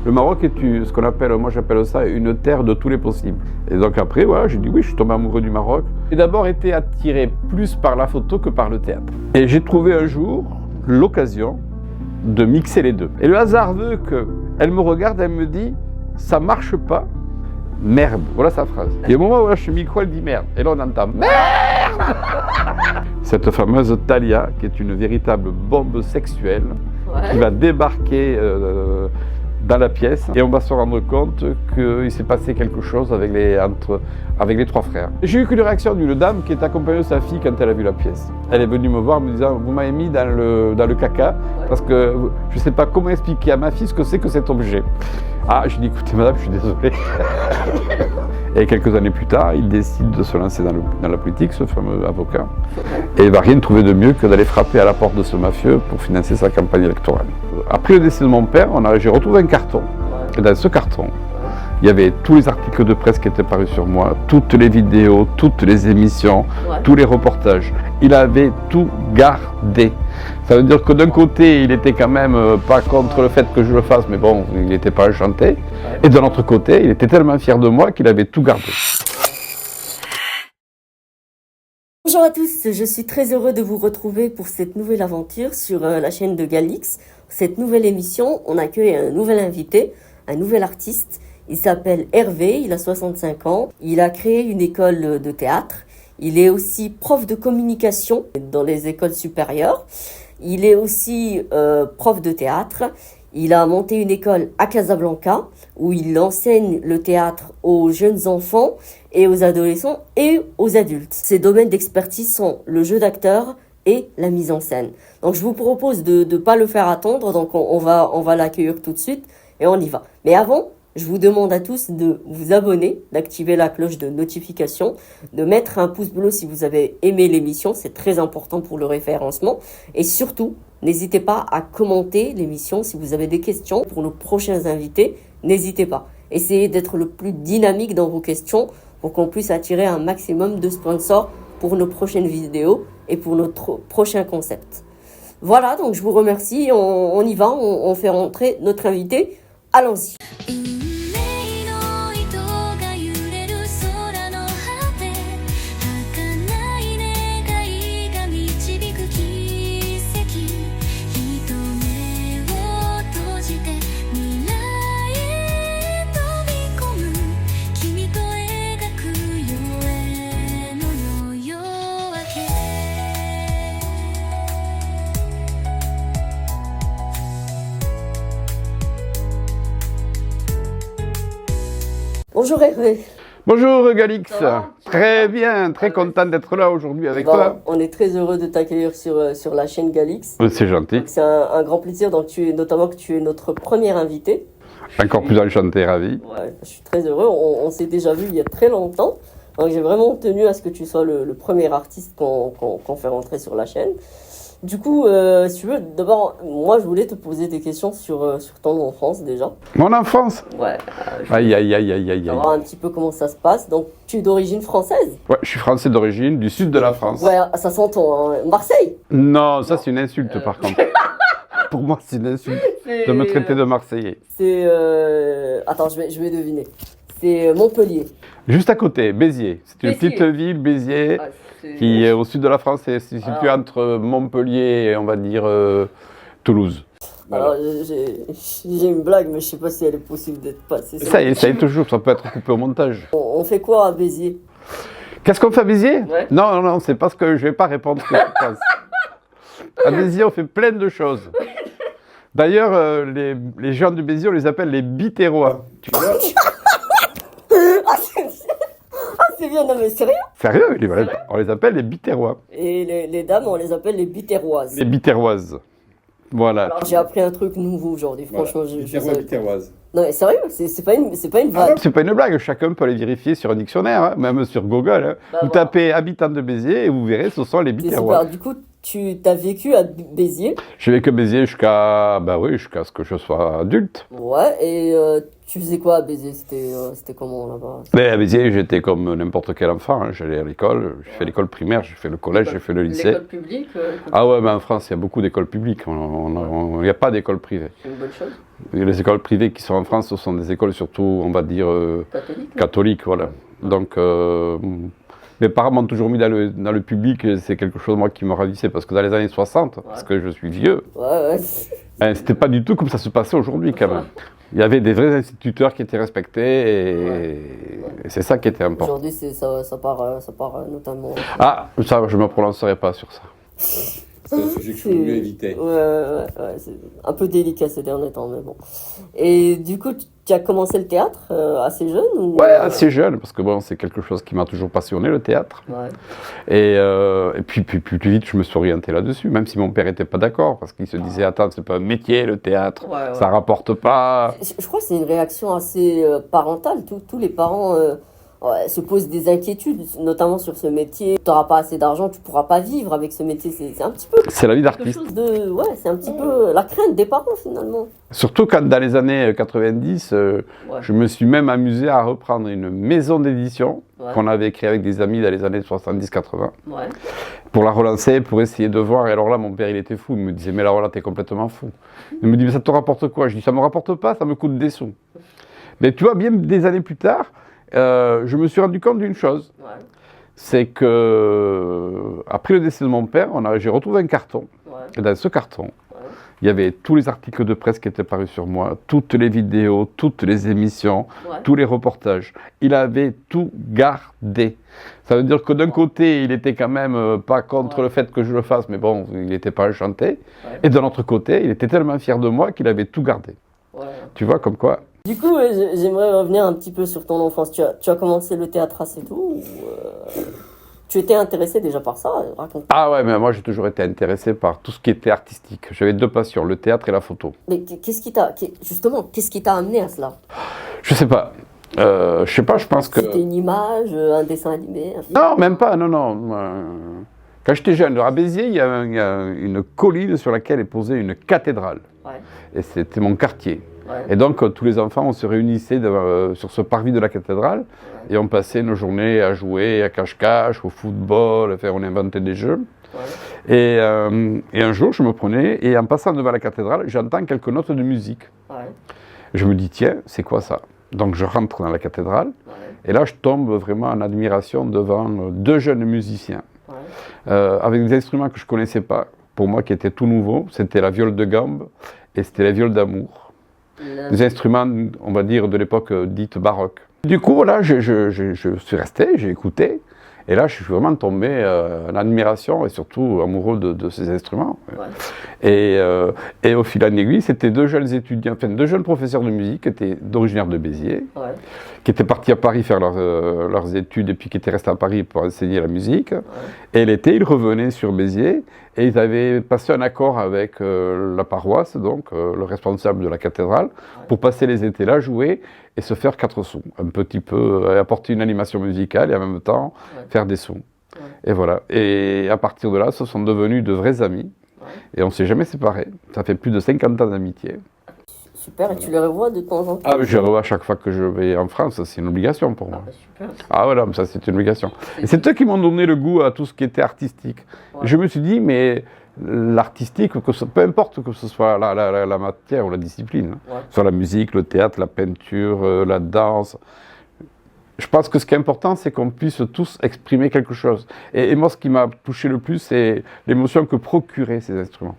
Le Maroc est ce qu'on appelle, moi j'appelle ça une terre de tous les possibles. Et donc après, voilà, j'ai dit oui, je suis tombé amoureux du Maroc. J'ai d'abord été attiré plus par la photo que par le théâtre. Et j'ai trouvé un jour l'occasion de mixer les deux. Et le hasard veut qu'elle me regarde, elle me dit, ça marche pas, merde. Voilà sa phrase. Et au moment où je suis micro, elle dit merde. Et là on entend merde. Cette fameuse Thalia, qui est une véritable bombe sexuelle, qui va débarquer dans la pièce et on va se rendre compte qu'il s'est passé quelque chose avec les trois frères. J'ai eu qu'une réaction d'une dame qui est accompagnée de sa fille quand elle a vu la pièce. Elle est venue me voir me disant « Vous m'avez mis dans le caca parce que je ne sais pas comment expliquer à ma fille ce que c'est que cet objet. » Ah, je dis « Écoutez madame, je suis désolé. » Et quelques années plus tard, il décide de se lancer dans la politique, ce fameux avocat. Et il ne va rien trouver de mieux que d'aller frapper à la porte de ce mafieux pour financer sa campagne électorale. Après le décès de mon père, j'ai retrouvé un carton. Et dans ce carton, il y avait tous les articles de presse qui étaient parus sur moi, toutes les vidéos, toutes les émissions, tous les reportages. Il avait tout gardé. Ça veut dire que d'un côté, il était quand même pas contre le fait que je le fasse, mais bon, il n'était pas enchanté. Et de l'autre côté, il était tellement fier de moi qu'il avait tout gardé. Bonjour à tous, je suis très heureux de vous retrouver pour cette nouvelle aventure sur la chaîne de Galix. Cette nouvelle émission, on accueille un nouvel invité, un nouvel artiste. Il s'appelle Hervé, il a 65 ans. Il a créé une école de théâtre. Il est aussi prof de communication dans les écoles supérieures. Il est aussi prof de théâtre. Il a monté une école à Casablanca où il enseigne le théâtre aux jeunes enfants et aux adolescents et aux adultes. Ses domaines d'expertise sont le jeu d'acteur et la mise en scène. Donc je vous propose de ne pas le faire attendre, donc on va l'accueillir tout de suite et on y va. Mais avant, je vous demande à tous de vous abonner, d'activer la cloche de notification, de mettre un pouce bleu si vous avez aimé l'émission, c'est très important pour le référencement. Et surtout, n'hésitez pas à commenter l'émission si vous avez des questions pour nos prochains invités, n'hésitez pas. Essayez d'être le plus dynamique dans vos questions pour qu'on puisse attirer un maximum de sponsors pour nos prochaines vidéos et pour notre prochain concept. Voilà, donc je vous remercie, on y va, on fait rentrer notre invité, allons-y. Bonjour Hervé. Bonjour Galix. Très bien, très content d'être là aujourd'hui avec toi. On est très heureux de t'accueillir sur la chaîne Galix. C'est gentil. C'est un grand plaisir, donc notamment que tu es notre premier invité. Encore plus enchanté, ravi. Ouais, je suis très heureux, on s'est déjà vu il y a très longtemps. Donc j'ai vraiment tenu à ce que tu sois le premier artiste qu'on fait rentrer sur la chaîne. Du coup, si tu veux, d'abord, moi je voulais te poser des questions sur ton enfance déjà. Mon enfance? Ouais. Aïe. Savoir un petit peu comment ça se passe. Donc, tu es d'origine française? Ouais, je suis français d'origine, du sud de la France. Ouais, ça s'entend, hein. Marseille? Non, ça c'est une insulte par contre. Pour moi, c'est une insulte de me traiter de Marseillais. C'est... Attends, je vais deviner. C'est Montpellier. Juste à côté, Béziers. C'est une petite ville, Béziers, qui est au sud de la France. C'est situé entre Montpellier et, on va dire, Toulouse. Voilà. Alors, j'ai une blague, mais je sais pas si elle est possible d'être passée. Ça y est toujours, ça peut être coupé au montage. On fait quoi à Béziers? Qu'est-ce qu'on fait à Béziers? Ouais. Non, c'est parce que je vais pas répondre ce que tu penses. À Béziers, on fait plein de choses. D'ailleurs, les gens de Béziers, on les appelle les bitérois. Tu vois? C'est bien, non mais sérieux? Sérieux, on les appelle les bitérois. Et les dames, on les appelle les bitéroises. Les bitéroises. Voilà. Alors j'ai appris un truc nouveau aujourd'hui, franchement. Voilà. Bitéroise. Non mais sérieux, c'est pas une vague. C'est pas une blague, chacun peut aller vérifier sur un dictionnaire, hein, même sur Google. Hein. Vous tapez habitants de Béziers et vous verrez, ce sont les bitérois. Du coup, tu as vécu à Béziers. J'ai vécu à Béziers jusqu'à ce que je sois adulte. Ouais, et tu faisais quoi à Béziers? C'était comment là-bas? Mais à Béziers, j'étais comme n'importe quel enfant, hein. J'allais à l'école, j'ai fait l'école primaire, j'ai fait le collège, j'ai fait le lycée. L'école publique Ah ouais, mais en France, il y a beaucoup d'écoles publiques, il n'y a pas d'école privée. C'est une bonne chose. Les écoles privées qui sont en France, ce sont des écoles surtout, on va dire, catholiques, voilà. Donc, mes parents m'ont toujours mis dans le public, et c'est quelque chose, moi, qui me ravissait, parce que dans les années 60, parce que je suis vieux, c'était pas du tout comme ça se passait aujourd'hui, quand même. Il y avait des vrais instituteurs qui étaient respectés, et c'est ça qui était important. Aujourd'hui, ça part notamment... Ah, ça, je ne me prononcerai pas sur ça. C'est un sujet que je voulais éviter. Ouais, c'est un peu délicat ces derniers temps, mais bon. Et du coup, tu as commencé le théâtre assez jeune ou... Ouais, assez jeune, parce que bon, c'est quelque chose qui m'a toujours passionné, le théâtre. Ouais. Et puis plus vite, je me suis orienté là-dessus, même si mon père n'était pas d'accord, parce qu'il se disait, attends, c'est pas un métier, le théâtre, ça rapporte pas. Je crois que c'est une réaction assez parentale. Tous les parents se posent des inquiétudes, notamment sur ce métier. Tu n'auras pas assez d'argent, tu ne pourras pas vivre avec ce métier. C'est un petit peu... C'est la vie d'artiste. C'est un petit peu la crainte des parents, finalement. Surtout quand, dans les années 90, je me suis même amusé à reprendre une maison d'édition qu'on avait créée avec des amis dans les années 70-80, pour la relancer, pour essayer de voir. Et alors là, mon père, il était fou. Il me disait, mais alors là, t'es complètement fou. Il me dit, mais ça te rapporte quoi? Je dis, ça me rapporte pas, ça me coûte des sous. Mais tu vois, bien des années plus tard, je me suis rendu compte d'une chose. C'est que, après le décès de mon père, j'ai retrouvé un carton. Et dans ce carton, il y avait tous les articles de presse qui étaient parus sur moi, toutes les vidéos, toutes les émissions, tous les reportages. Il avait tout gardé. Ça veut dire que d'un côté, il était quand même pas contre le fait que je le fasse, mais bon, il n'était pas enchanté. Et de l'autre côté, il était tellement fier de moi qu'il avait tout gardé. Tu vois, comme quoi. Du coup, j'aimerais revenir un petit peu sur ton enfance. Tu as commencé le théâtre assez tôt ou, tu étais intéressé déjà par ça? Raconte. Ah ouais, mais moi j'ai toujours été intéressé par tout ce qui était artistique. J'avais deux passions, le théâtre et la photo. Mais qu'est-ce qui t'a amené à cela? Je sais pas. Je pense que... C'était une image, un dessin animé, un film? Non, même pas, non. Quand j'étais jeune, à Béziers, il y a une colline sur laquelle est posée une cathédrale. Et c'était mon quartier. Et donc, tous les enfants, on se réunissait sur ce parvis de la cathédrale et on passait nos journées à jouer à cache-cache, au football, enfin, on inventait des jeux. Et un jour, je me prenais et en passant devant la cathédrale, j'entends quelques notes de musique. Je me dis, tiens, c'est quoi ça? Donc, je rentre dans la cathédrale et là, je tombe vraiment en admiration devant deux jeunes musiciens avec des instruments que je ne connaissais pas, pour moi qui étaient tout nouveaux. C'était la viole de gambe et c'était la viole d'amour. Des instruments, on va dire, de l'époque dite baroque. Du coup, voilà, je suis resté, j'ai écouté, et là, je suis vraiment tombé en admiration et surtout amoureux de ces instruments. Et au fil en aiguille, c'était deux jeunes étudiants, enfin deux jeunes professeurs de musique qui étaient originaires de Béziers, qui étaient partis à Paris faire leurs études et puis qui étaient restés à Paris pour enseigner la musique. Et l'été, ils revenaient sur Béziers et ils avaient passé un accord avec la paroisse, donc le responsable de la cathédrale, pour passer les étés là, jouer et se faire 4 sous. Un petit peu, apporter une animation musicale et en même temps faire des sous. Et voilà. Et à partir de là, ce sont devenus de vrais amis. Et on ne s'est jamais séparés. Ça fait plus de 50 ans d'amitié. Super, et tu les revois de temps en temps? Ah, je les revois chaque fois que je vais en France, c'est une obligation pour moi. Ah voilà, ça c'est une obligation. Et c'est eux qui m'ont donné le goût à tout ce qui était artistique. Et je me suis dit, mais l'artistique, peu importe que ce soit la matière ou la discipline, soit la musique, le théâtre, la peinture, la danse, je pense que ce qui est important, c'est qu'on puisse tous exprimer quelque chose. Et moi, ce qui m'a touché le plus, c'est l'émotion que procuraient ces instruments.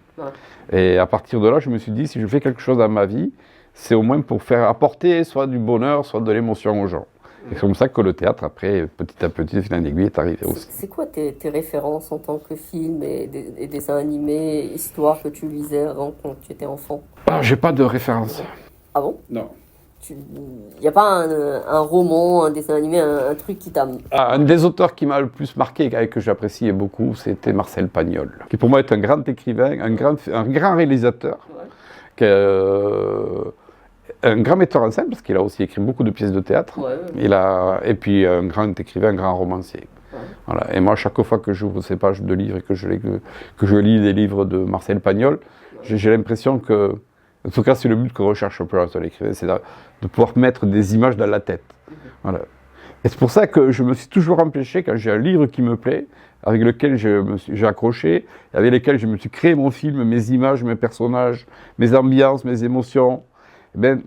Et à partir de là, je me suis dit, si je fais quelque chose dans ma vie, c'est au moins pour faire apporter soit du bonheur, soit de l'émotion aux gens. Et c'est comme ça que le théâtre, après, petit à petit, fil en aiguille, est arrivé aussi. C'est quoi tes références en tant que film et dessins animés, histoires que tu lisais avant quand tu étais enfant? Ah, j'ai pas de référence. Ah bon? Non. Il n'y a pas un roman, un dessin animé, un truc qui t'a... Un des auteurs qui m'a le plus marqué et que j'appréciais beaucoup, c'était Marcel Pagnol, qui pour moi est un grand écrivain, un grand réalisateur, un grand metteur en scène, parce qu'il a aussi écrit beaucoup de pièces de théâtre, et puis un grand écrivain, un grand romancier. Voilà. Et moi, chaque fois que j'ouvre ces pages de livres et que je lis des livres de Marcel Pagnol, j'ai l'impression que, en tout cas, c'est le but que recherche Peirce à l'écrivain, c'est de pouvoir mettre des images dans la tête. Voilà. Et c'est pour ça que je me suis toujours empêché, quand j'ai un livre qui me plaît, avec lequel j'ai accroché, avec lequel je me suis créé mon film, mes images, mes personnages, mes ambiances, mes émotions, eh bien,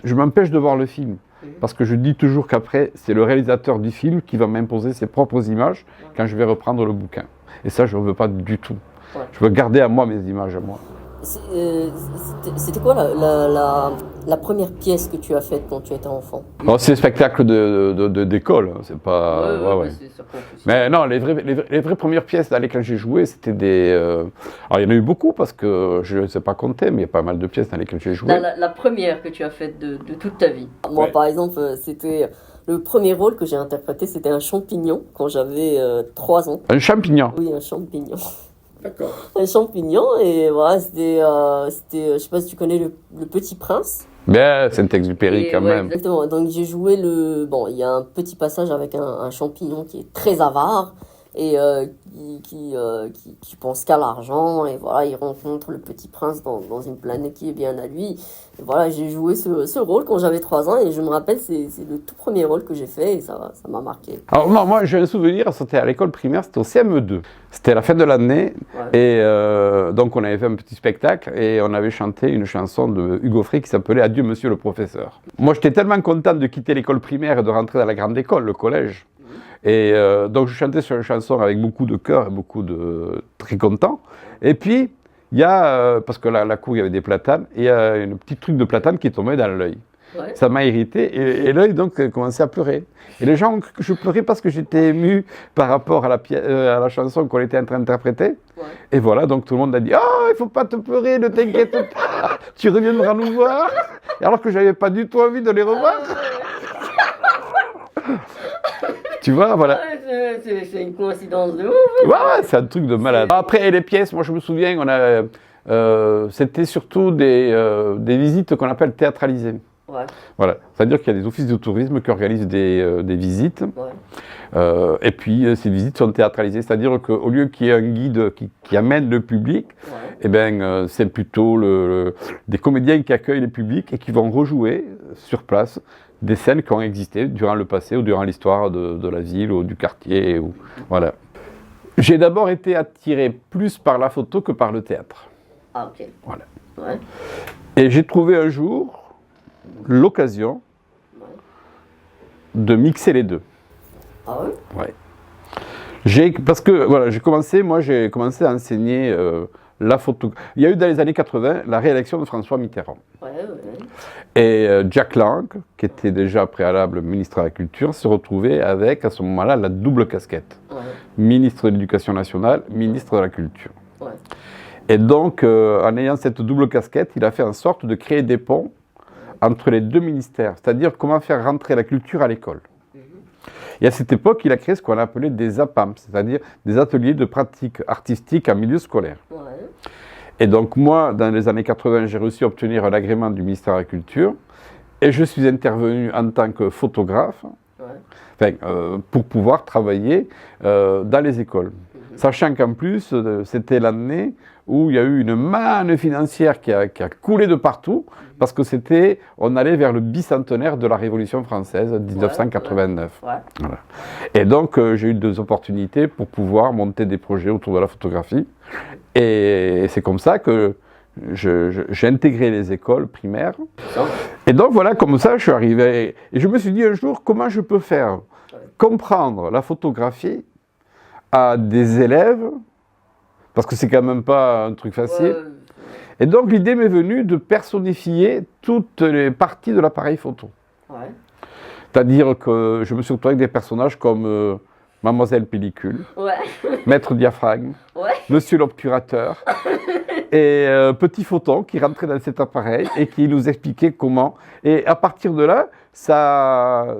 je m'empêche de voir le film. Parce que je dis toujours qu'après, c'est le réalisateur du film qui va m'imposer ses propres images quand je vais reprendre le bouquin. Et ça, je ne veux pas du tout. Je veux garder à moi mes images à moi. C'était quoi la première pièce que tu as faite quand tu étais enfant? C'est des spectacles d'école, c'est pas... Ouais. Mais non, les vraies premières pièces dans lesquelles j'ai joué, c'était des... Alors il y en a eu beaucoup parce que je ne sais pas compter, mais il y a pas mal de pièces dans lesquelles j'ai joué. La première que tu as faite de toute ta vie. Moi, par exemple, c'était... Le premier rôle que j'ai interprété, c'était un champignon quand j'avais 3 ans. Un champignon? Oui, un champignon. D'accord. Un champignon, et voilà, c'était, je sais pas si tu connais le Petit Prince. Ben, Saint-Exupéry quand même. Exactement, donc j'ai joué Bon, il y a un petit passage avec un champignon qui est très avare, et qui pense qu'à l'argent, et voilà, il rencontre le Petit Prince dans une planète qui est bien à lui. Et voilà, j'ai joué ce rôle quand j'avais 3 ans, et je me rappelle, c'est le tout premier rôle que j'ai fait, et ça m'a marqué. Alors moi j'ai un souvenir, c'était à l'école primaire, c'était au CM2. C'était la fin de l'année, et donc on avait fait un petit spectacle, et on avait chanté une chanson de Hugo Frey qui s'appelait « Adieu monsieur le professeur ». Moi j'étais tellement content de quitter l'école primaire et de rentrer dans la grande école, le collège. Et donc je chantais sur une chanson avec beaucoup de cœur et beaucoup de très content. Et puis, il y a, parce que la cour, il y avait des platanes, et il y a un petit truc de platane qui est tombé dans l'œil. Ouais. Ça m'a irrité, et l'œil donc commençait à pleurer. Et les gens ont cru que je pleurais parce que j'étais ému par rapport à la chanson qu'on était en train d'interpréter. Ouais. Et voilà, donc tout le monde a dit « Oh, il ne faut pas te pleurer, ne t'inquiète pas, tu reviendras nous voir ». Alors que je n'avais pas du tout envie de les revoir. Tu vois, voilà. C'est une coïncidence de ouf. Ouais, c'est un truc de malade. Après, les pièces, moi je me souviens, c'était surtout des visites qu'on appelle théâtralisées. Ouais. Voilà. C'est-à-dire qu'il y a des offices de tourisme qui organisent des visites. Ouais. Et puis, ces visites sont théâtralisées. C'est-à-dire qu'au lieu qu'il y ait un guide qui amène le public, eh ben, c'est plutôt des comédiens qui accueillent les publics et qui vont rejouer sur place des scènes qui ont existé durant le passé ou durant l'histoire de la ville ou du quartier. Voilà. J'ai d'abord été attiré plus par la photo que par le théâtre. Ah, ok. Voilà. Ouais. Et j'ai trouvé un jour l'occasion de mixer les deux. Ah oui? Ouais. Parce que voilà, j'ai commencé à enseigner la photo. Il y a eu dans les années 80 la réélection de François Mitterrand. Ouais. Et Jack Lang, qui était déjà préalable ministre de la Culture, se retrouvait avec à ce moment-là la double casquette. Ouais. Ministre de l'Éducation nationale, ministre de la Culture. Ouais. Et donc, en ayant cette double casquette, il a fait en sorte de créer des ponts entre les deux ministères, c'est-à-dire comment faire rentrer la culture à l'école. Et à cette époque, il a créé ce qu'on appelait des APAM, c'est-à-dire des ateliers de pratique artistique en milieu scolaire. Ouais. Et donc moi, dans les années 80, j'ai réussi à obtenir un agrément du ministère de la Culture, et je suis intervenu en tant que photographe, pour pouvoir travailler dans les écoles. Sachant qu'en plus, c'était l'année où il y a eu une manne financière qui a coulé de partout, parce que on allait vers le bicentenaire de la Révolution française, 1989. Ouais. Voilà. Et donc, j'ai eu 2 opportunités pour pouvoir monter des projets autour de la photographie. Et c'est comme ça que j'ai intégré les écoles primaires. Et donc, voilà, comme ça, je suis arrivé. Et je me suis dit un jour, comment je peux faire comprendre la photographie à des élèves, parce que c'est quand même pas un truc facile. Et donc l'idée m'est venue de personnifier toutes les parties de l'appareil photo. Ouais. C'est-à-dire que je me suis retrouvé avec des personnages comme Mademoiselle Pellicule, Maître Diaphragme, Monsieur l'Obturateur, et petit photon qui rentrait dans cet appareil et qui nous expliquait comment. Et à partir de là, ça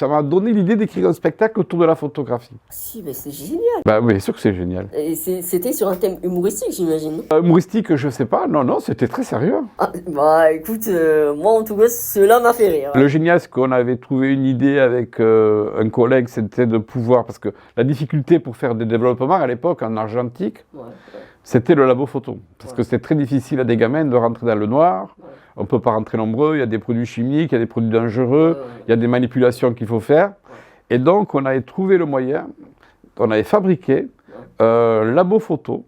m'a donné l'idée d'écrire un spectacle autour de la photographie. Si, mais c'est génial. Bah oui, bien sûr que c'est génial. Et c'était sur un thème humoristique, j'imagine. Humoristique, je sais pas. Non, c'était très sérieux. Ah, bah écoute, moi en tout cas, cela m'a fait rire. Le génial, c'est qu'on avait trouvé une idée avec un collègue, c'était de pouvoir, parce que la difficulté pour faire des développements à l'époque en argentique, c'était le labo photo. Parce que c'était très difficile à des gamins de rentrer dans le noir. On ne peut pas rentrer nombreux, il y a des produits chimiques, il y a des produits dangereux, il y a des manipulations qu'il faut faire. Et donc, on avait trouvé le moyen, on avait fabriqué un labo photo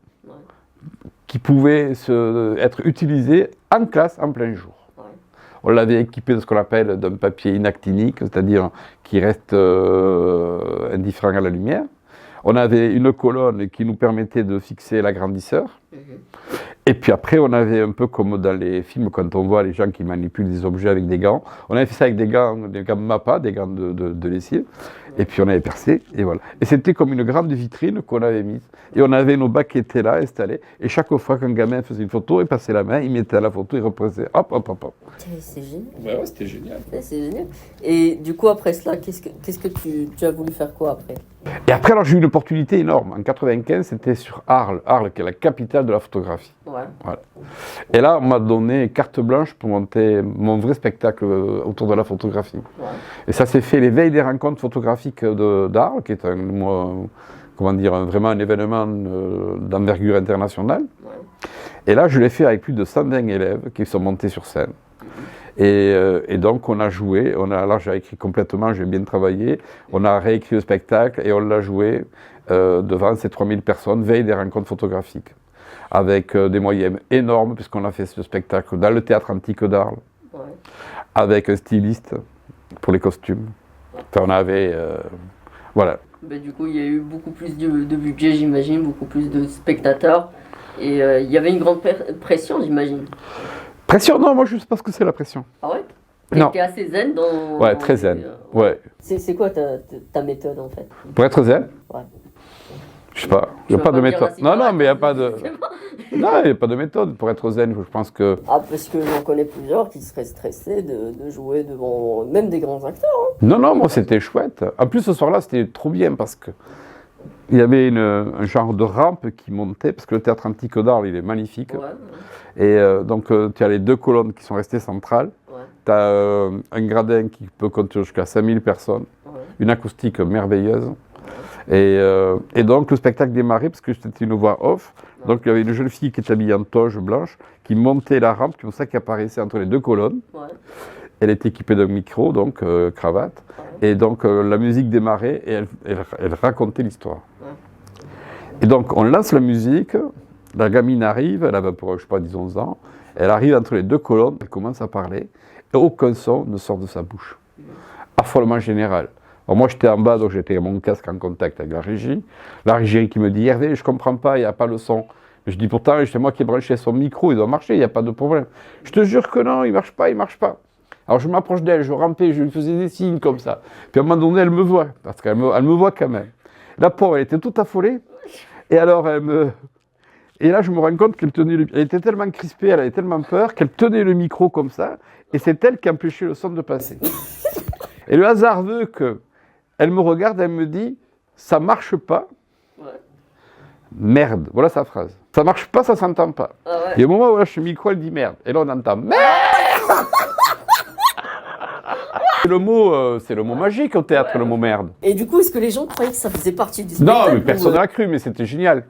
qui pouvait être utilisé en classe en plein jour. On l'avait équipé de ce qu'on appelle d'un papier inactinique, c'est-à-dire qui reste indifférent à la lumière. On avait une colonne qui nous permettait de fixer l'agrandisseur. Et puis après, on avait un peu comme dans les films, quand on voit les gens qui manipulent des objets avec des gants. On avait fait ça avec des gants MAPA, des gants de lessive. Et puis on avait percé, et voilà. Et c'était comme une grande vitrine qu'on avait mise. Et on avait nos bacs qui étaient là, installés. Et chaque fois qu'un gamin faisait une photo, il passait la main, il mettait la photo, il reprenait. Hop, hop, hop, hop. C'est génial. Ouais, c'était génial. C'est génial. Et du coup, après cela, qu'est-ce que tu as voulu faire quoi après? Et après, alors j'ai eu une opportunité énorme. En 95, c'était sur Arles. Arles, qui est la capitale de la photographie. Ouais. Voilà. Et là, on m'a donné carte blanche pour monter mon vrai spectacle autour de la photographie. Ouais. Et ça s'est fait l'éveil des rencontres photographiques d'Arles, qui est vraiment un événement d'envergure internationale. Ouais. Et là, je l'ai fait avec plus de 120 élèves qui sont montés sur scène. Et donc, on a joué, là j'ai écrit complètement, j'ai bien travaillé, on a réécrit le spectacle et on l'a joué devant ces 3000 personnes, veille des rencontres photographiques, avec des moyens énormes, puisqu'on a fait ce spectacle dans le théâtre antique d'Arles, avec un styliste pour les costumes. Enfin, on avait... voilà. Ben, du coup, il y a eu beaucoup plus de budget, j'imagine, beaucoup plus de spectateurs, et il y avait une grande pression, j'imagine. Pression? Non, moi je ne sais pas ce que c'est la pression. Ah ouais? Non. T'es assez zen dans... Ouais, très zen. Ouais. C'est quoi ta méthode en fait? Pour être zen? Ouais. Je sais pas, il n'y a pas de méthode. Non, mais il n'y a pas de... Non, il n'y a pas de méthode. Pour être zen, je pense que... Ah, parce que j'en connais plusieurs qui seraient stressés de jouer devant même des grands acteurs. Hein. Non, moi c'était chouette. En plus, ce soir-là, c'était trop bien parce que il y avait un genre de rampe qui montait, parce que le théâtre antique d'Arles, il est magnifique. Ouais. Et donc, tu as les deux colonnes qui sont restées centrales. Ouais. Tu as un gradin qui peut compter jusqu'à 5000 personnes. Ouais. Une acoustique merveilleuse. Et donc, le spectacle démarrait, parce que c'était une voix off. Donc, il y avait une jeune fille qui était habillée en toge blanche, qui montait la rampe, comme ça, qui apparaissait entre les deux colonnes. Ouais. Elle était équipée d'un micro, donc cravate. Ouais. Et donc, la musique démarrait et elle racontait l'histoire. Ouais. Et donc, on lance la musique, la gamine arrive, elle avait, je sais pas, 10-11 ans, elle arrive entre les deux colonnes, elle commence à parler, et aucun son ne sort de sa bouche. Affolement général. Alors moi, j'étais en bas, donc j'étais mon casque en contact avec la régie. La régie qui me dit « Hervé, je ne comprends pas, il n'y a pas le son. » Je dis « Pourtant, c'est moi qui ai branché son micro, il doit marcher, il n'y a pas de problème. » « Je te jure que non, il ne marche pas, il ne marche pas. » Alors je m'approche d'elle, je rampais, je lui faisais des signes comme ça. Puis à un moment donné, elle me voit, parce qu'elle me voit quand même. La pauvre, elle était toute affolée. Et alors, et là, je me rends compte qu'elle elle était tellement crispée, elle avait tellement peur, qu'elle tenait le micro comme ça, et c'est elle qui empêchait le son de passer. Et le hasard veut qu'elle me regarde, elle me dit « Ça marche pas. Ouais. » Merde, voilà sa phrase. Ça marche pas, ça s'entend pas. Ah ouais. Et au moment où là, je suis micro, elle dit merde. Et là, on entend merde. C'est le mot magique au théâtre, ouais. Le mot merde. Et du coup, est-ce que les gens croyaient que ça faisait partie du spectacle? Non, mais personne n'a cru, mais c'était génial.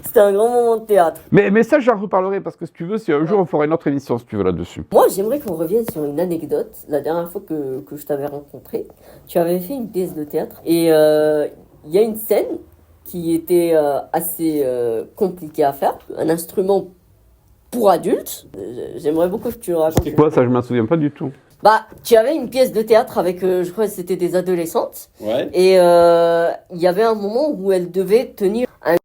C'était un grand moment de théâtre. Mais ça, j'en reparlerai, parce que si tu veux, si un jour on fera une autre émission, si tu veux, là-dessus. Moi, j'aimerais qu'on revienne sur une anecdote. La dernière fois que je t'avais rencontré, tu avais fait une pièce de théâtre. Et il y a une scène qui était assez compliquée à faire. Un instrument pour adultes. J'aimerais beaucoup que tu le racontes. C'est quoi ça? Je m'en souviens pas du tout. Bah, tu avais une pièce de théâtre avec, je crois que c'était des adolescentes. Ouais. Et il y avait un moment où elles devaient tenir un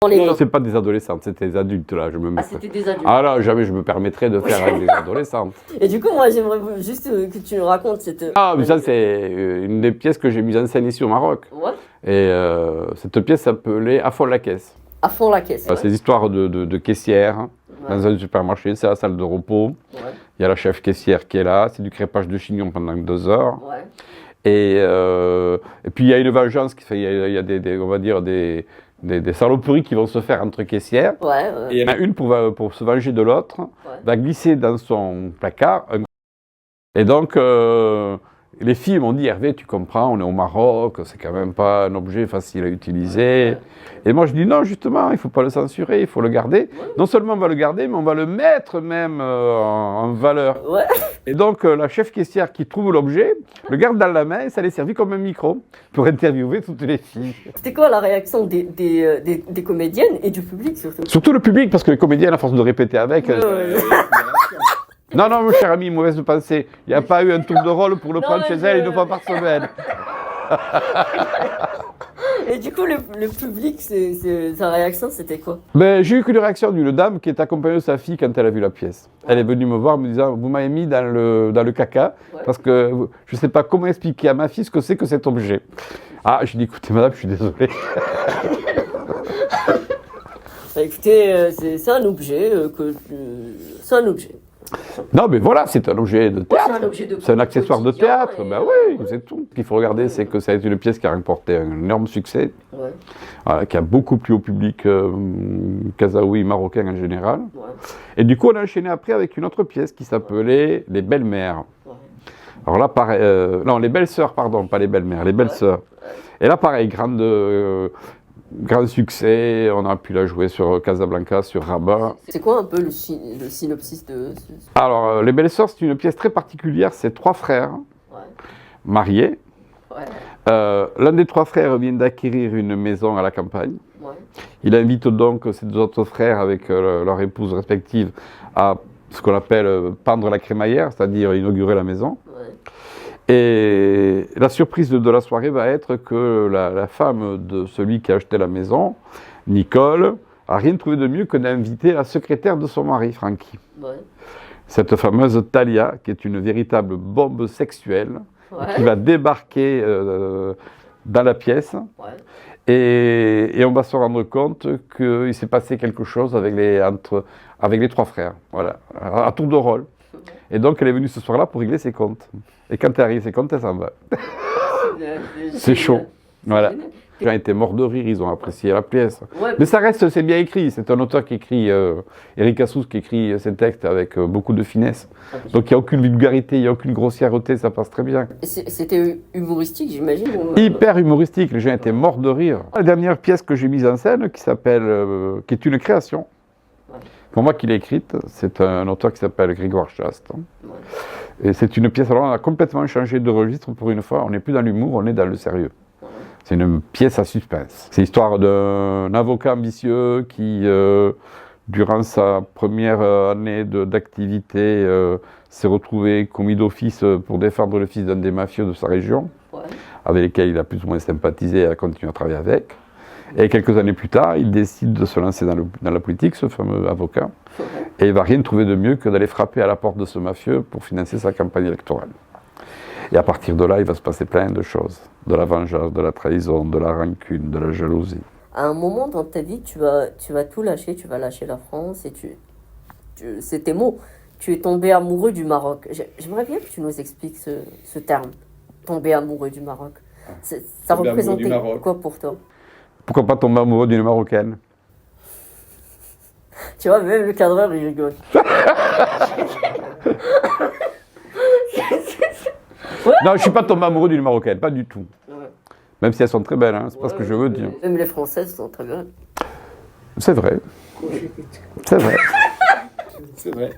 dans les mains. Non, c'est pas des adolescentes, c'était des adultes là. Ah, c'était des adultes. Ah là, jamais je me permettrais de faire avec des adolescentes. Et du coup, moi, j'aimerais juste que tu nous racontes cette... Ah, mais ça, c'est une des pièces que j'ai mises en scène ici au Maroc. Ouais. Et cette pièce s'appelait Affole la caisse. À fond la caisse. C'est des histoires de caissière Ouais. dans un supermarché, c'est la salle de repos. Ouais. Il y a la chef caissière qui est là, c'est du crêpage de chignon pendant 2 heures. Ouais. Et puis il y a une vengeance qui fait, il y a on va dire des saloperies qui vont se faire entre caissières. Ouais. Et il y en a une pour se venger de l'autre, va glisser dans son placard. Et donc les filles m'ont dit, Hervé, tu comprends, on est au Maroc, c'est quand même pas un objet facile à utiliser. Et moi je dis non, justement, il ne faut pas le censurer, il faut le garder. Non seulement on va le garder, mais on va le mettre même en valeur. Ouais. Et donc la chef caissière qui trouve l'objet, le garde dans la main et ça les servit comme un micro pour interviewer toutes les filles. C'était quoi la réaction des comédiennes et du public surtout? Surtout le public, parce que les comédiens, à force de répéter avec... Non, non, mon cher ami, mauvaise pensée. Il n'y a pas eu un tour de rôle pour le prendre chez elle 1 fois par semaine. Et du coup, le public, sa réaction, c'était quoi? Ben, j'ai eu qu'une réaction d'une dame qui est accompagnée de sa fille quand elle a vu la pièce. Elle est venue me voir me disant, vous m'avez mis dans le caca, parce que je ne sais pas comment expliquer à ma fille ce que c'est que cet objet. Ah, je dis, écoutez madame, je suis désolé. Bah, écoutez, c'est un objet c'est un objet. Non, mais voilà, c'est un objet de théâtre. C'est un objet de C'est un accessoire de théâtre. et- Ben oui, c'est tout. Ce qu'il faut regarder, c'est que ça a été une pièce qui a remporté un énorme succès, Ouais. voilà, qui a beaucoup plu au public kazaoui, marocain en général. Ouais. Et du coup, on a enchaîné après avec une autre pièce qui s'appelait Les Belles-Mères. Ouais. Alors là, pareil, non, Les Belles-Sœurs, pardon, pas Les Belles-Mères, Les Belles-Sœurs. Et là, pareil, grand succès. On a pu la jouer sur Casablanca, sur Rabat. C'est quoi un peu le synopsis de ce... Alors, Les Belles-Sœurs, c'est une pièce très particulière. C'est 3 frères Ouais. mariés. Ouais. L'un des 3 frères vient d'acquérir une maison à la campagne. Ouais. Il invite donc ses 2 autres frères avec leurs épouses respectives à ce qu'on appelle pendre la crémaillère, c'est-à-dire inaugurer la maison. Ouais. Et la surprise de la soirée va être que la femme de celui qui a acheté la maison, Nicole, a rien trouvé de mieux que d'inviter la secrétaire de son mari, Francky. Ouais. Cette fameuse Talia, qui est une véritable bombe sexuelle, qui va débarquer dans la pièce. Ouais. Et on va se rendre compte qu'il s'est passé quelque chose avec les 3 frères, voilà, à tour de rôle. Et donc elle est venue ce soir-là pour régler ses comptes. Et quand elle règle ses comptes, elle s'en va. C'est chaud, voilà. Les gens étaient morts de rire, ils ont apprécié la pièce. Ouais. Mais ça reste, c'est bien écrit. C'est un auteur qui écrit, Eric Assous, qui écrit ses textes avec beaucoup de finesse. Donc il n'y a aucune vulgarité, il n'y a aucune grossièreté, ça passe très bien. C'était humoristique, j'imagine ou... Hyper humoristique, les gens étaient morts de rire. La dernière pièce que j'ai mise en scène, qui est une création, pour moi qui l'ai écrite, c'est un auteur qui s'appelle Grégoire Chaste. Ouais. Et c'est une pièce, alors on a complètement changé de registre pour une fois, on n'est plus dans l'humour, on est dans le sérieux. C'est une pièce à suspense. C'est l'histoire d'un avocat ambitieux qui, durant sa première année d'activité, s'est retrouvé commis d'office pour défendre le fils d'un des mafieux de sa région, avec lesquels il a plus ou moins sympathisé et a continué à travailler avec. Et quelques années plus tard, il décide de se lancer dans la politique, ce fameux avocat, et il ne va rien trouver de mieux que d'aller frapper à la porte de ce mafieux pour financer sa campagne électorale. Et à partir de là, il va se passer plein de choses. De la vengeance, de la trahison, de la rancune, de la jalousie. À un moment dans ta vie, tu vas tout lâcher, tu vas lâcher la France et c'est tes mots. Tu es tombé amoureux du Maroc. J'aimerais bien que tu nous expliques ce terme, tomber amoureux du Maroc. Ça Tomber représentait amoureux du Maroc. quoi pour toi? Pourquoi pas tomber amoureux d'une Marocaine? Tu vois, même le cadreur, il rigole. Non, je ne suis pas tombé amoureux d'une Marocaine, pas du tout. Ouais. Même si elles sont très belles, hein, c'est pas ce que je veux dire. Même les Françaises sont très bien. C'est vrai. C'est vrai. C'est vrai.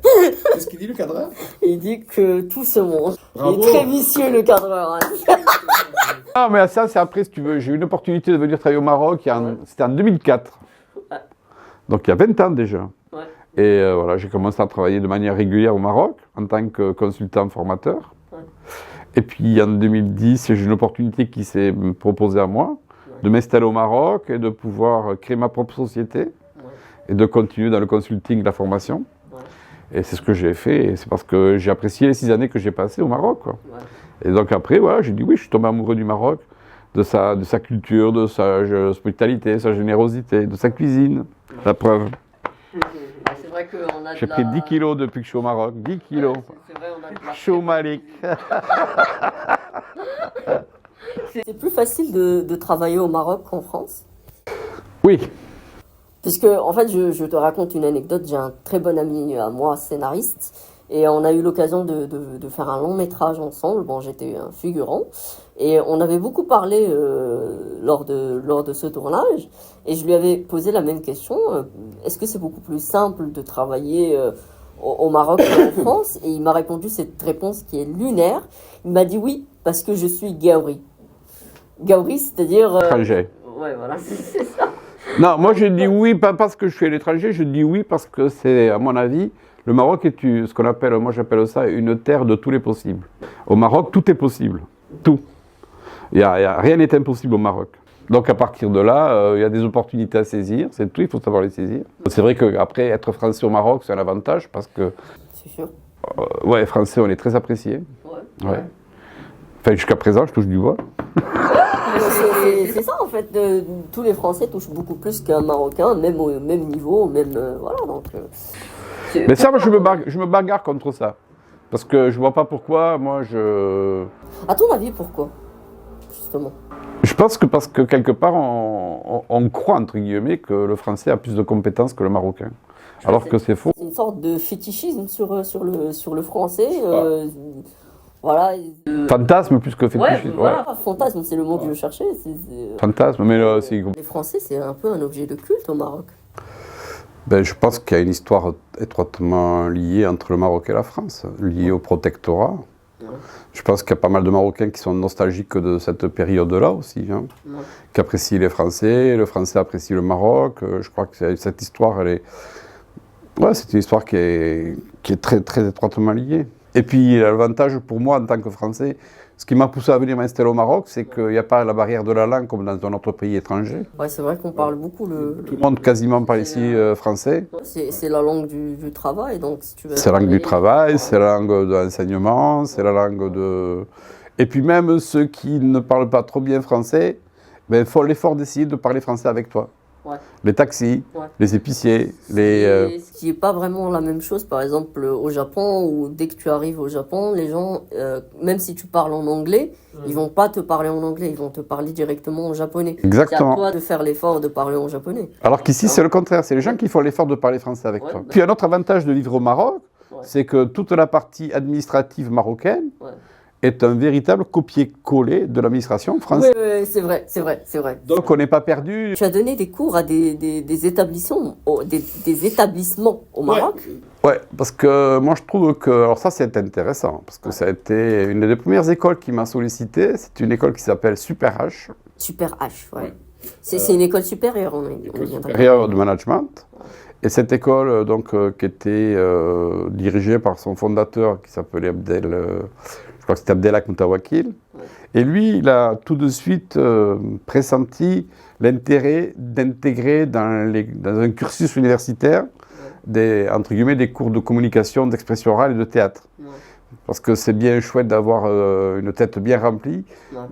Qu'est-ce qu'il dit le cadreur? Il dit que tout se mange. Bravo. Il est très vicieux, le cadreur. Hein. Ah, mais ça, c'est après, si tu veux. J'ai eu une opportunité de venir travailler au Maroc, c'était en 2004. Ouais. Donc il y a 20 ans déjà. Ouais. Et voilà, j'ai commencé à travailler de manière régulière au Maroc, en tant que consultant formateur. Ouais. Et puis en 2010, j'ai eu une opportunité qui s'est proposée à moi, de m'installer au Maroc et de pouvoir créer ma propre société et de continuer dans le consulting, la formation. Et c'est ce que j'ai fait, et c'est parce que j'ai apprécié les 6 années que j'ai passées au Maroc, quoi. Et donc après, voilà, j'ai dit oui, je suis tombé amoureux du Maroc. de sa culture, de sa hospitalité, sa générosité, de sa cuisine. La preuve. C'est vrai qu'on a J'ai pris 10 kilos depuis que je suis au Maroc. 10 kilos. C'est vrai, on a de la... Je suis au Malik. C'est plus facile de travailler au Maroc qu'en France. Oui. Puisque, en fait, je te raconte une anecdote. J'ai un très bon ami à moi, scénariste, et on a eu l'occasion de faire un long métrage ensemble. Bon, j'étais un figurant, et on avait beaucoup parlé lors de ce tournage, et je lui avais posé la même question. Est-ce que c'est beaucoup plus simple de travailler au Maroc qu'en France? Et il m'a répondu cette réponse qui est lunaire. Il m'a dit oui, parce que je suis Gaouri. Gaouri, c'est-à-dire... Étranger. Ouais, voilà, c'est ça. Non, moi je dis oui, pas parce que je suis à l'étranger, je dis oui parce que c'est, à mon avis, le Maroc est ce qu'on appelle, moi j'appelle ça une terre de tous les possibles. Au Maroc, tout est possible. Tout. Rien n'est impossible au Maroc. Donc à partir de là, il y a des opportunités à saisir, c'est tout, il faut savoir les saisir. C'est vrai qu'après, être français au Maroc, c'est un avantage parce que... C'est sûr. Ouais, français, on est très apprécié. Ouais. Enfin, jusqu'à présent, je touche du bois. C'est ça en fait, tous les Français touchent beaucoup plus qu'un Marocain, même au même niveau, même voilà donc. Mais ça, moi, je me bagarre contre ça, parce que je vois pas pourquoi. Moi, À ton avis, pourquoi justement? Je pense que parce que quelque part, on croit entre guillemets que le Français a plus de compétences que le Marocain, alors que c'est faux. C'est une sorte de fétichisme sur le Français. Voilà. Fantasme plus que fétichisme. Ouais, voilà, fantasme, c'est le mot que je cherchais. Fantasme, mais c'est... Les Français, c'est un peu un objet de culte au Maroc. Ben, je pense qu'il y a une histoire étroitement liée entre le Maroc et la France, liée au protectorat. Ouais. Je pense qu'il y a pas mal de Marocains qui sont nostalgiques de cette période-là aussi, hein, qui apprécient les Français, le Français apprécie le Maroc. Je crois que cette histoire, elle est... Ouais, c'est une histoire qui est très, très étroitement liée. Et puis, l'avantage pour moi, en tant que Français, ce qui m'a poussé à venir m'installer au Maroc, c'est qu'il n'y a pas la barrière de la langue comme dans un autre pays étranger. Ouais, c'est vrai qu'on parle beaucoup Tout le monde quasiment parle ici français. C'est la langue du travail, donc si tu veux... C'est la langue du travail, c'est la langue de l'enseignement, c'est la langue de... Et puis même ceux qui ne parlent pas trop bien français, ben, font l'effort d'essayer de parler français avec toi. Ouais. Les taxis, les épiciers, Ce qui n'est pas vraiment la même chose, par exemple au Japon, où dès que tu arrives au Japon, les gens, même si tu parles en anglais, ils vont pas te parler en anglais, ils vont te parler directement en japonais. Exactement. C'est à toi de faire l'effort de parler en japonais. Alors qu'ici, c'est le contraire, c'est les gens qui font l'effort de parler français avec toi. Puis un autre avantage de vivre au Maroc, c'est que toute la partie administrative marocaine est un véritable copier-coller de l'administration française. Oui, c'est vrai. Donc on n'est pas perdu. Tu as donné des cours à des établissements, des établissements au Maroc. Ouais, parce que moi je trouve que, alors ça c'est intéressant, parce que ça a été une des premières écoles qui m'a sollicité, c'est une école qui s'appelle Super H. Super H, ouais. C'est une école supérieure, supérieure de management. Et cette école, donc, qui était dirigée par son fondateur, qui s'appelait je crois que c'était Abdelhak Moutawakil. Et lui, il a tout de suite pressenti l'intérêt d'intégrer dans un cursus universitaire entre guillemets, des cours de communication, d'expression orale et de théâtre. Parce que c'est bien chouette d'avoir une tête bien remplie,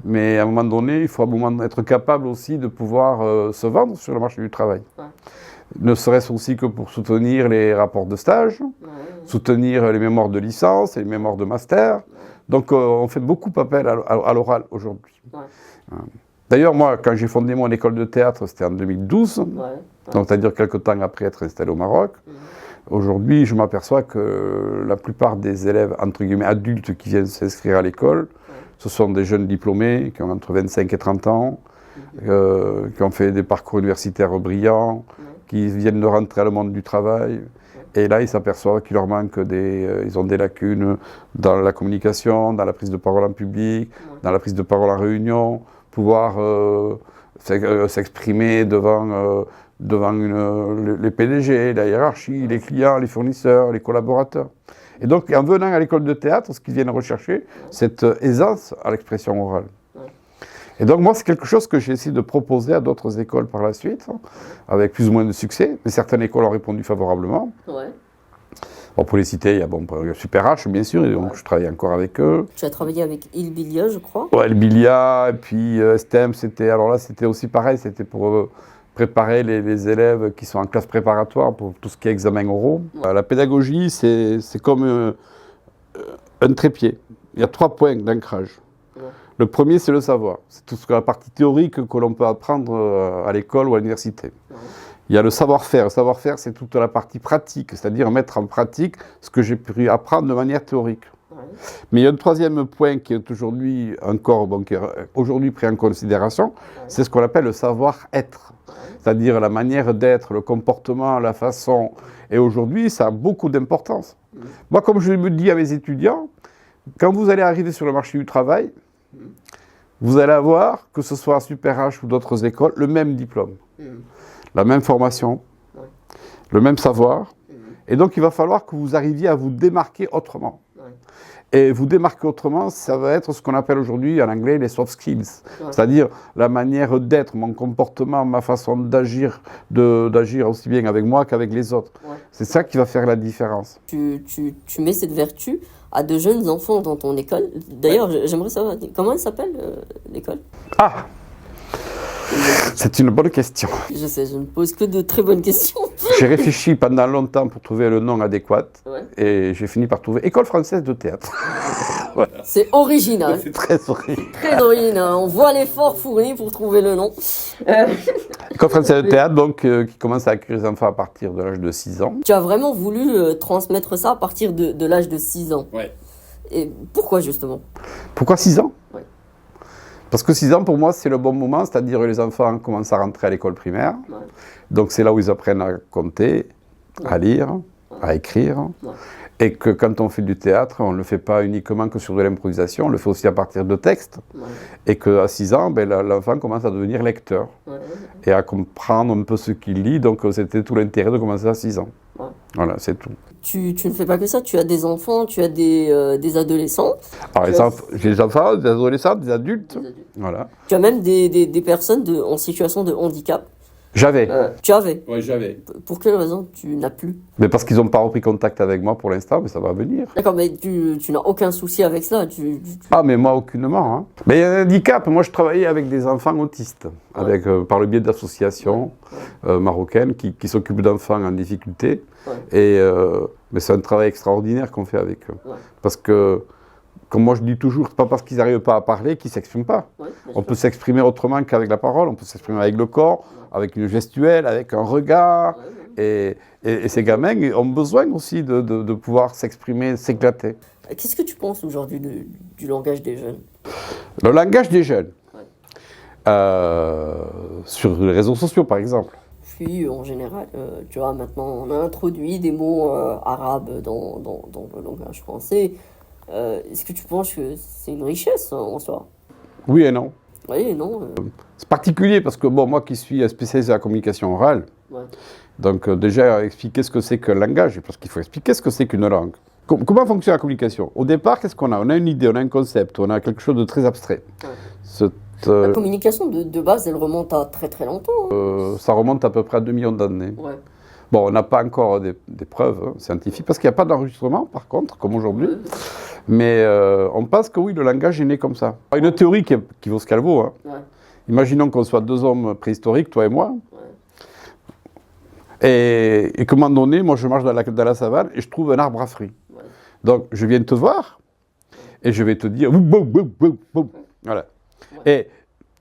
mais à un moment donné, il faut à un moment être capable aussi de pouvoir se vendre sur le marché du travail. Ne serait-ce aussi que pour soutenir les rapports de stage, soutenir les mémoires de licence et les mémoires de master. Donc on fait beaucoup appel à l'oral aujourd'hui. D'ailleurs, moi, quand j'ai fondé mon école de théâtre, c'était en 2012, donc c'est-à-dire quelques temps après être installé au Maroc. Aujourd'hui, je m'aperçois que la plupart des élèves, entre guillemets, adultes qui viennent s'inscrire à l'école, ce sont des jeunes diplômés qui ont entre 25 et 30 ans, qui ont fait des parcours universitaires brillants, qui viennent de rentrer à le monde du travail. Et là, ils s'aperçoivent qu'il leur manque ils ont des lacunes dans la communication, dans la prise de parole en public, dans la prise de parole en réunion, pouvoir s'exprimer devant les PDG, la hiérarchie, les clients, les fournisseurs, les collaborateurs. Et donc, en venant à l'école de théâtre, ce qu'ils viennent rechercher, cette aisance à l'expression orale. Et donc, moi, c'est quelque chose que j'ai essayé de proposer à d'autres écoles par la suite, avec plus ou moins de succès. Mais certaines écoles ont répondu favorablement. Bon, pour les citer, il y a Super H, bien sûr, et donc je travaille encore avec eux. Tu as travaillé avec Il Bilia, je crois. Ouais, le Bilia, et puis STEM, c'était aussi pareil, c'était pour préparer les élèves qui sont en classe préparatoire pour tout ce qui est examen oraux. La pédagogie, c'est comme un trépied. Il y a 3 points d'ancrage. Le premier, c'est le savoir. C'est toute la partie théorique que l'on peut apprendre à l'école ou à l'université. Il y a le savoir-faire. Le savoir-faire, c'est toute la partie pratique, c'est-à-dire mettre en pratique ce que j'ai pu apprendre de manière théorique. Mais il y a un 3e point qui est aujourd'hui pris en considération, c'est ce qu'on appelle le savoir-être. C'est-à-dire la manière d'être, le comportement, la façon. Et aujourd'hui, ça a beaucoup d'importance. Moi, comme je me dis à mes étudiants, quand vous allez arriver sur le marché du travail, vous allez avoir, que ce soit à Super H ou d'autres écoles, le même diplôme, la même formation, le même savoir. Et donc, il va falloir que vous arriviez à vous démarquer autrement. Et vous démarquer autrement, ça va être ce qu'on appelle aujourd'hui en anglais les soft skills. C'est-à-dire la manière d'être, mon comportement, ma façon d'agir aussi bien avec moi qu'avec les autres. C'est ça qui va faire la différence. Tu mets cette vertu à de jeunes enfants dans ton école. D'ailleurs, j'aimerais savoir, comment elle s'appelle, l'école ? Ah, c'est une bonne question. Je sais, je ne pose que de très bonnes questions. J'ai réfléchi pendant longtemps pour trouver le nom adéquat et j'ai fini par trouver École française de théâtre. Voilà. C'est original. C'est très original. Très original. On voit l'effort fourni pour trouver le nom. École française de théâtre, donc, qui commence à accueillir les enfants à partir de l'âge de 6 ans. Tu as vraiment voulu transmettre ça à partir de l'âge de 6 ans. Oui. Et pourquoi justement ? Pourquoi 6 ans ? Oui. Parce que 6 ans, pour moi, c'est le bon moment, c'est-à-dire que les enfants commencent à rentrer à l'école primaire. Ouais. Donc c'est là où ils apprennent à compter, à lire, à écrire. Et que quand on fait du théâtre, on ne le fait pas uniquement que sur de l'improvisation, on le fait aussi à partir de textes. Et qu'à 6 ans, l'enfant commence à devenir lecteur et à comprendre un peu ce qu'il lit. Donc c'était tout l'intérêt de commencer à 6 ans. Voilà, c'est tout. Tu ne fais pas que ça, tu as des enfants, tu as des adolescents. Alors, j'ai des enfants, des adolescents, des adultes. Voilà. Tu as même des personnes en situation de handicap. J'avais. Tu avais ? Oui, j'avais. Pour quelle raison tu n'as plus ? Mais parce qu'ils n'ont pas repris contact avec moi pour l'instant, mais ça va venir. D'accord, mais tu n'as aucun souci avec cela. Ah, mais moi, aucunement. Hein. Mais il y a un handicap. Moi, je travaillais avec des enfants autistes, par le biais d'associations marocaines qui s'occupent d'enfants en difficulté. Mais c'est un travail extraordinaire qu'on fait avec eux. Parce que, comme moi je dis toujours, c'est pas parce qu'ils n'arrivent pas à parler qu'ils ne s'expriment pas. On peut s'exprimer autrement qu'avec la parole, on peut s'exprimer avec le corps, avec une gestuelle, avec un regard. Et ces gamins ont besoin aussi de pouvoir s'exprimer, s'éclater. Qu'est-ce que tu penses aujourd'hui du langage des jeunes ? Le langage des jeunes sur les réseaux sociaux, par exemple. Puis, en général, tu vois, maintenant, on a introduit des mots arabes dans le langage français. Est-ce que tu penses que c'est une richesse en soi ? Oui et non. Oui et non. C'est particulier parce que, moi qui suis spécialisé à la communication orale, donc déjà expliquer ce que c'est qu'un langage, parce qu'il faut expliquer ce que c'est qu'une langue. Comment fonctionne la communication ? Au départ, qu'est-ce qu'on a ? On a une idée, on a un concept, on a quelque chose de très abstrait. La communication de base, elle remonte à très très longtemps. Ça remonte à peu près à 2 millions d'années. Bon, on n'a pas encore des preuves scientifiques, parce qu'il n'y a pas d'enregistrement, par contre, comme aujourd'hui. Mais on pense que oui, le langage est né comme ça. Une théorie qui vaut ce qu'elle vaut. Hein. Imaginons qu'on soit 2 hommes préhistoriques, toi et moi. Et qu'à un moment donné, moi je marche dans la savane et je trouve un arbre à fruits. Donc je viens te voir et je vais te dire boum, boum, boum, boum. Voilà. Et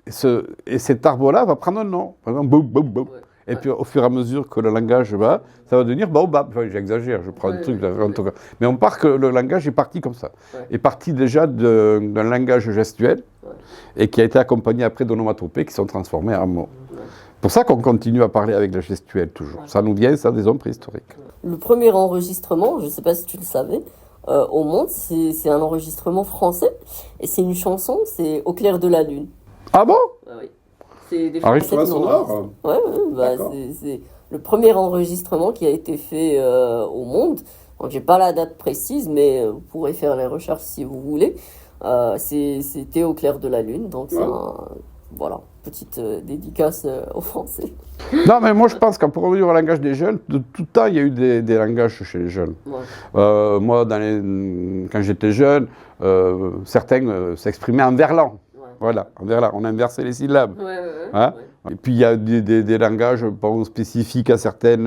cet arbre-là va prendre un nom. Par exemple, boum, boum, boum. Et puis au fur et à mesure que le langage va, ça va devenir baobab. Enfin, j'exagère, je prends un truc en tout cas. Mais on part que le langage est parti comme ça. Est parti déjà d'un langage gestuel et qui a été accompagné après d'onomatopées qui sont transformées en mots. C'est pour ça qu'on continue à parler avec le gestuel toujours. Ça nous vient, ça, des hommes préhistoriques. Le premier enregistrement, je ne sais pas si tu le savais, au monde, c'est un enregistrement français. Et c'est une chanson, c'est Au clair de la lune. Ah bon ? Oui. C'est des enregistrement sonore ? Oui, c'est le premier enregistrement qui a été fait au monde. Donc, j'ai pas la date précise, mais vous pourrez faire les recherches si vous voulez. C'était Au clair de la lune, donc voilà. petite dédicace aux Français. Non, mais moi je pense qu'en pour revenir au langage des jeunes, de tout temps il y a eu des langages chez les jeunes. Ouais. Moi, quand j'étais jeune, certains s'exprimaient en verlan. Ouais. Voilà, en verlan, on inversait les syllabes. Ouais, Hein. Et puis il y a des langages bon, spécifiques à certaines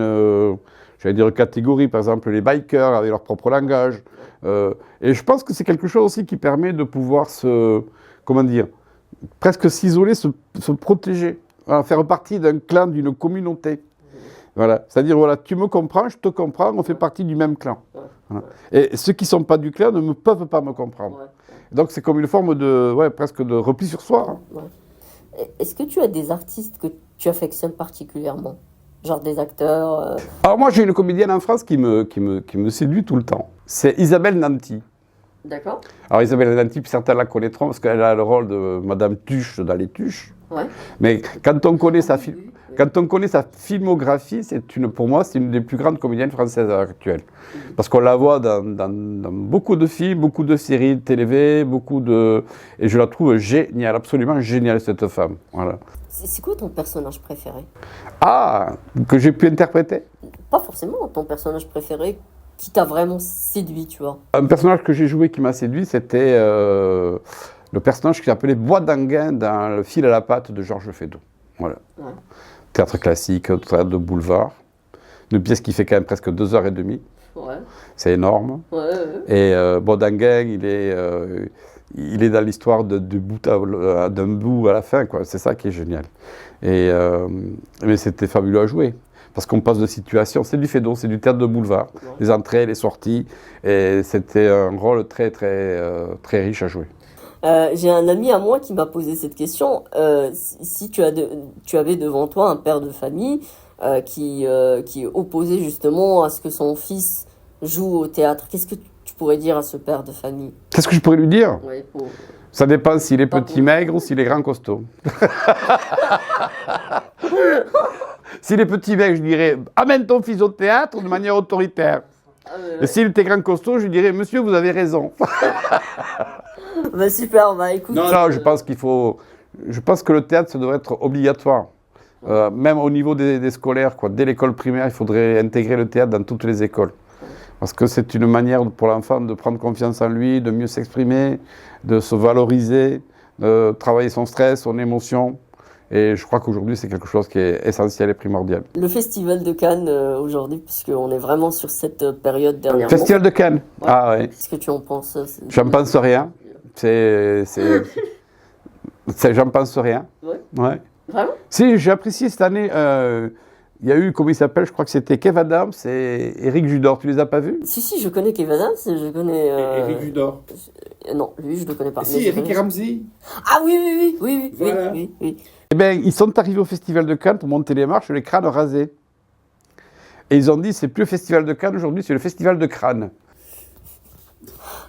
j'allais dire catégories, par exemple les bikers avaient leur propre langage. Et je pense que c'est quelque chose aussi qui permet de pouvoir comment dire, presque s'isoler, se protéger, voilà, faire partie d'un clan, d'une communauté. Voilà. C'est-à-dire, voilà, tu me comprends, je te comprends, on fait partie du même clan. Voilà. Et ceux qui ne sont pas du clan ne peuvent pas me comprendre. Donc c'est comme une forme de, presque de repli sur soi. Hein. Ouais. Est-ce que tu as des artistes que tu affectionnes particulièrement? Genre des acteurs Alors moi, j'ai une comédienne en France qui me séduit tout le temps. C'est Isabelle Nanty. D'accord. Alors Isabelle Nanty, certains la connaîtront parce qu'elle a le rôle de Madame Tuche dans Les Tuches. Ouais. Mais quand on connaît sa filmographie, pour moi, c'est une des plus grandes comédiennes françaises actuelles. Parce qu'on la voit dans beaucoup de films, beaucoup de séries de télé, et je la trouve géniale, absolument géniale cette femme. Voilà. C'est quoi ton personnage préféré? Ah, que j'ai pu interpréter? Pas forcément ton personnage préféré qui t'a vraiment séduit, tu vois. Un personnage que j'ai joué qui m'a séduit, c'était le personnage qui s'appelait Bois d'Anguin dans Le Fil à la patte de Georges Feydeau. Voilà. Ouais. Théâtre classique, théâtre de boulevard. Une pièce qui fait quand même presque 2h30. Ouais. C'est énorme. Ouais. Et Bois d'Anguin, il est dans l'histoire d'un bout à la fin, quoi. C'est ça qui est génial. Mais c'était fabuleux à jouer. Parce qu'on passe de situation, c'est du Feydeau, c'est du théâtre de boulevard, les entrées, les sorties, et c'était un rôle très, très, très riche à jouer. J'ai un ami à moi qui m'a posé cette question. Si tu avais devant toi un père de famille qui est opposé justement à ce que son fils joue au théâtre, qu'est-ce que tu pourrais dire à ce père de famille? Qu'est-ce que je pourrais lui dire? Ouais, Ça dépend s'il est petit maigre ou s'il est grand costaud. S'il est petit maigre, je dirais « Amène ton fils au théâtre de manière autoritaire ». Et s'il était grand costaud, je dirais « Monsieur, vous avez raison ». Bah super, bah écoute... Non, je pense je pense que le théâtre, ça devrait être obligatoire. Même au niveau des scolaires, quoi. Dès l'école primaire, il faudrait intégrer le théâtre dans toutes les écoles. Parce que c'est une manière pour l'enfant de prendre confiance en lui, de mieux s'exprimer, de se valoriser, de travailler son stress, son émotion. Et je crois qu'aujourd'hui, c'est quelque chose qui est essentiel et primordial. Le Festival de Cannes aujourd'hui, puisqu'on est vraiment sur cette période dernièrement. Festival de Cannes. Ouais. Ah oui. Qu'est-ce que tu en penses? J'en pense rien. J'en pense rien. Ouais. Vraiment? Si, j'ai apprécié cette année. Il y a eu, comment il s'appelle, je crois que c'était Kev Adams et Éric Judor. Tu les as pas vus? Si, je connais Kev Adams, je connais... Éric Judor. Non, lui, je le connais pas. Si, Eric Ramsey. Ah oui. Voilà. Oui. Eh bien, ils sont arrivés au Festival de Cannes pour monter les marches, les crânes rasés. Et ils ont dit, c'est plus le Festival de Cannes aujourd'hui, c'est le Festival de crâne.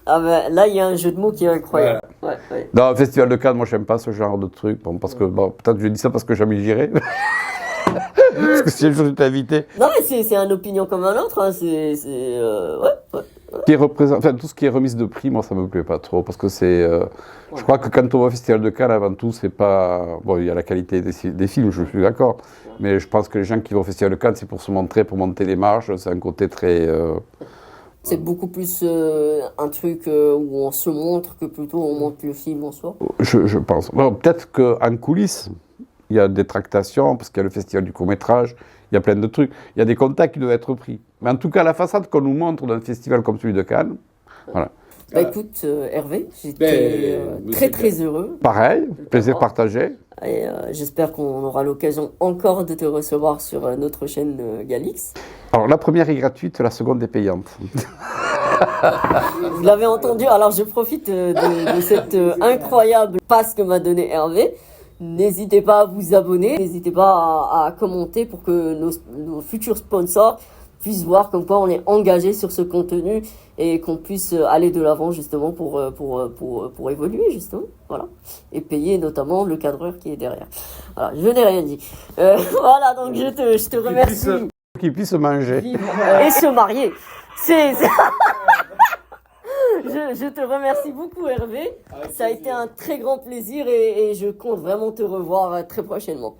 Ah ben là, il y a un jeu de mots qui est incroyable. Voilà. Ouais. Dans le Festival de Cannes, moi, j'aime pas ce genre de truc. Bon, parce que, peut-être je dis ça parce que jamais j'irai. Parce que si un jour je t'ai invité. Non, mais c'est une opinion comme un autre. Hein. Tout ce qui est remise de prix, moi, ça me plaît pas trop. Parce que je crois que quand on va au Festival de Cannes, avant tout, c'est pas... Bon, il y a la qualité des films, je suis d'accord. Mais je pense que les gens qui vont au Festival de Cannes, c'est pour se montrer, pour monter les marches. C'est un côté très... C'est beaucoup plus un truc où on se montre que plutôt on montre le film en soi. Je pense. Bon, peut-être qu'en coulisses, il y a des tractations, parce qu'il y a le festival du court-métrage, il y a plein de trucs. Il y a des contacts qui doivent être pris. Mais en tout cas, la façade qu'on nous montre dans un festival comme celui de Cannes, voilà. Bah écoute, Hervé, j'étais très heureux. Pareil, plaisir partagé. Et j'espère qu'on aura l'occasion encore de te recevoir sur notre chaîne Galix. Alors la première est gratuite, la seconde est payante. Vous l'avez entendu, alors je profite de cette incroyable passe que m'a donné Hervé. N'hésitez pas à vous abonner, n'hésitez pas à commenter pour que nos futurs sponsors puissent voir comme quoi on est engagé sur ce contenu et qu'on puisse aller de l'avant justement pour évoluer justement, voilà, et payer notamment le cadreur qui est derrière. Voilà, je n'ai rien dit. Voilà, donc je te remercie. Qu'ils puissent manger. Et se marier. C'est... Je te remercie beaucoup, Hervé. Avec Ça a plaisir. été un très grand plaisir et je compte vraiment te revoir très prochainement.